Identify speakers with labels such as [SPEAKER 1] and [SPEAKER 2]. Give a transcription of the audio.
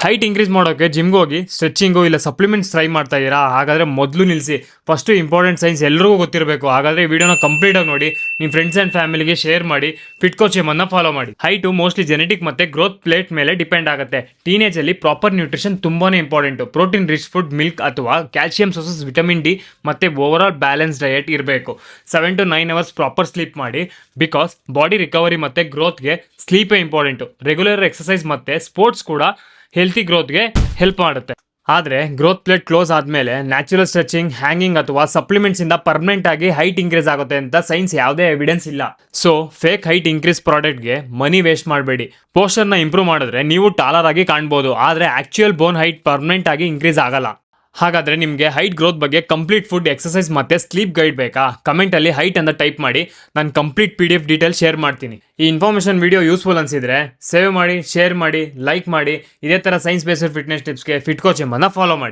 [SPEAKER 1] Height increase ಮಾಡೋಕೆ ಜಿಮ್ಗೆ ಹೋಗಿ ಸ್ಟ್ರೆಚಿಂಗು ಇಲ್ಲ ಸಪ್ಲಿಮೆಂಟ್ಸ್ ಟ್ರೈ ಮಾಡ್ತಾ ಇದ್ದೀರಾ? ಹಾಗಾದರೆ ಮೊದಲು ನಿಲ್ಲಿಸಿ. ಫಸ್ಟು ಇಂಪಾರ್ಟೆಂಟ್ ಸೈನ್ಸ್ ಎಲ್ರಿಗೂ ಗೊತ್ತಿರಬೇಕು. ಹಾಗಾದರೆ ಈ ವಿಡಿಯೋನ ಕಂಪ್ಲೀಟಾಗಿ ನೋಡಿ, ನಿಮ್ಮ ಫ್ರೆಂಡ್ಸ್ ಆ್ಯಂಡ್ ಫ್ಯಾಮಿಲಿಗೆ ಶೇರ್ ಮಾಡಿ, ಫಿಟ್ ಕೋಚ್ ಜಿಮನ್ನು ಫಾಲೋ ಮಾಡಿ. ಹೈಟು ಮೋಸ್ಟ್ಲಿ ಜೆನೆಟಿಕ್ ಮತ್ತು ಗ್ರೋತ್ ಪ್ಲೇಟ್ ಮೇಲೆ ಡಿಪೆಂಡ್ ಆಗುತ್ತೆ. ಟೀನೇಜಲ್ಲಿ ಪ್ರಾಪರ್ ನ್ಯೂಟ್ರಿಷನ್ ತುಂಬಾ important. Protein rich food, milk ಅಥವಾ ಕ್ಯಾಲ್ಸಿಯಂ ಸೋರ್ಸಸ್, ವಿಟಮಿನ್ ಡಿ ಮತ್ತು ಓವರಾಲ್ ಬ್ಯಾಲೆನ್ಸ್ ಡಯಟ್ ಇರಬೇಕು. 7 to 9 ಅವರ್ಸ್ ಪ್ರಾಪರ್ ಸ್ಲೀಪ್ ಮಾಡಿ, ಬಿಕಾಸ್ ಬಾಡಿ ರಿಕವರಿ ಮತ್ತು ಗ್ರೋತ್ಗೆ ಸ್ಲೀಪೇ ಇಂಪಾರ್ಟೆಂಟು. ರೆಗ್ಯುಲರ್ ಎಕ್ಸಸೈಸ್ ಮತ್ತು ಸ್ಪೋರ್ಟ್ಸ್ ಕೂಡ ಹೆಲ್ತಿ ಗ್ರೋತ್ಗೆ ಹೆಲ್ಪ್ ಮಾಡುತ್ತೆ. ಆದರೆ ಗ್ರೋತ್ ಪ್ಲೇಟ್ ಕ್ಲೋಸ್ ಆದಮೇಲೆ ನ್ಯಾಚುರಲ್ ಸ್ಟ್ರೆಚಿಂಗ್, ಹ್ಯಾಂಗಿಂಗ್ ಅಥವಾ ಸಪ್ಲಿಮೆಂಟ್ಸಿಂದ ಪರ್ಮನೆಂಟ್ ಆಗಿ ಹೈಟ್ ಇನ್ಕ್ರೀಸ್ ಆಗುತ್ತೆ ಅಂತ ಸೈನ್ಸ್ ಯಾವುದೇ ಎವಿಡೆನ್ಸ್ ಇಲ್ಲ. ಸೊ ಫೇಕ್ ಹೈಟ್ ಇನ್ಕ್ರೀಸ್ ಪ್ರಾಡಕ್ಟ್ಗೆ ಮನಿ ವೇಸ್ಟ್ ಮಾಡಬೇಡಿ. ಪೋಸ್ಟರ್ನ ಇಂಪ್ರೂವ್ ಮಾಡಿದ್ರೆ ನೀವು ಟಾಲರ್ ಆಗಿ ಕಾಣ್ಬೋದು, ಆದರೆ ಆಕ್ಚುಯಲ್ ಬೋನ್ ಹೈಟ್ ಪರ್ಮನೆಂಟ್ ಆಗಿ ಇನ್ಕ್ರೀಸ್ ಆಗಲ್ಲ. ಹಾಗಾದರೆ ನಿಮಗೆ ಹೈಟ್ ಗ್ರೋತ್ ಬಗ್ಗೆ ಕಂಪ್ಲೀಟ್ ಫುಡ್, ಎಕ್ಸಸೈಸ್ ಮತ್ತು ಸ್ಲೀಪ್ ಗೈಡ್ ಬೇಕಾ? ಕಮೆಂಟಲ್ಲಿ ಹೈಟ್ ಅಂತ ಟೈಪ್ ಮಾಡಿ, ನಾನು ಕಂಪ್ಲೀಟ್ PDF ಡೀಟೇಲ್ಸ್ ಶೇರ್ ಮಾಡ್ತೀನಿ. ಈ ಇನ್ಫಾರ್ಮೇಷನ್ ವಿಡಿಯೋ ಯೂಸ್ಫುಲ್ ಅನಿಸಿದರೆ ಸೇವ್ ಮಾಡಿ, ಶೇರ್ ಮಾಡಿ, ಲೈಕ್ ಮಾಡಿ. ಇದೇ ಥರ ಸೈನ್ಸ್ ಬೇಸ್ಡ್ ಫಿಟ್ನೆಸ್ ಟಿಪ್ಸ್ಗೆ ಫಿಟ್ ಕೋಚ್ ಎಂಬನ್ನು ಫಾಲೋ ಮಾಡಿ.